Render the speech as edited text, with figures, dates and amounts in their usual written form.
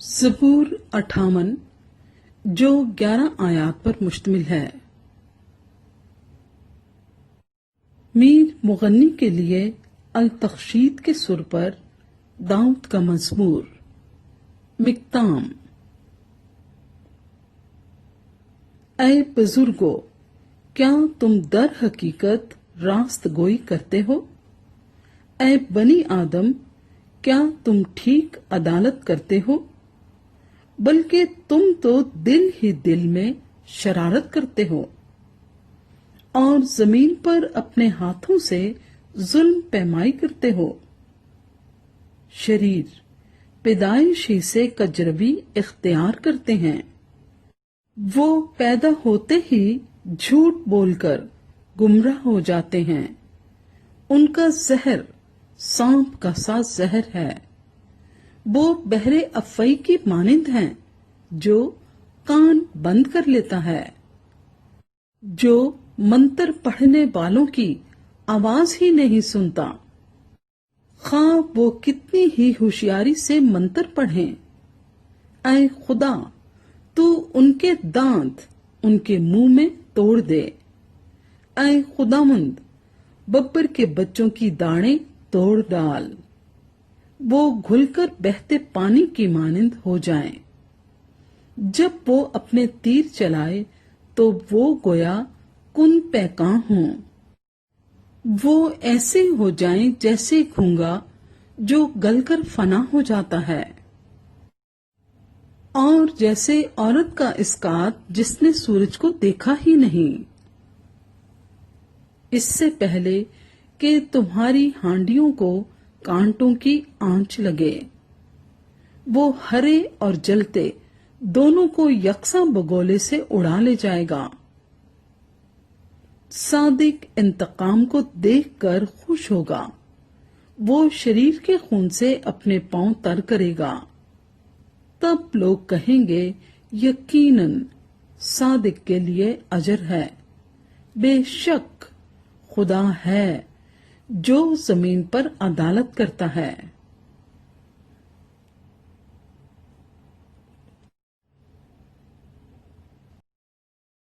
ज़बूर 58 जो 11 आयात पर मुश्तमिल है। मीर मुगन्नी के लिए अल तख्शीद के सुर पर दाऊद का मज़मूर। मिक्ताम। ऐ बुजुर्गो, क्या तुम दर हकीकत रास्त गोई करते हो? ऐ बनी आदम, क्या तुम ठीक अदालत करते हो? बल्कि तुम तो दिल ही दिल में शरारत करते हो और जमीन पर अपने हाथों से जुल्म पैमाई करते हो। शरीर पैदाइश ही से कजरबी इख्तियार करते हैं। वो पैदा होते ही झूठ बोलकर गुमराह हो जाते हैं। उनका जहर सांप का सा जहर है। वो बहरे अफ़ई की मानिंद हैं जो कान बंद कर लेता है, जो मंत्र पढ़ने वालों की आवाज ही नहीं सुनता, खा वो कितनी ही होशियारी से मंत्र पढ़ें। ऐ खुदा, तू उनके दांत उनके मुंह में तोड़ दे। ऐ खुदावंद, बब्बर के बच्चों की दाढ़ें तोड़ डाल। वो घुलकर बहते पानी की मानिंद हो जाएं। जब वो अपने तीर चलाए तो वो गोया कुन पैकां हों। वो ऐसे हो जाएं जैसे घूंगा जो गलकर फना हो जाता है, और जैसे औरत का इस्कात जिसने सूरज को देखा ही नहीं। इससे पहले कि तुम्हारी हांडियों को कांटों की आंच लगे, वो हरे और जलते दोनों को यकसा बगोले से उड़ा ले जाएगा। सादिक इंतकाम को देखकर खुश होगा। वो शरीर के खून से अपने पांव तर करेगा। तब लोग कहेंगे, यकीनन सादिक के लिए अजर है। बेशक खुदा है जो जमीन पर अदालत करता है।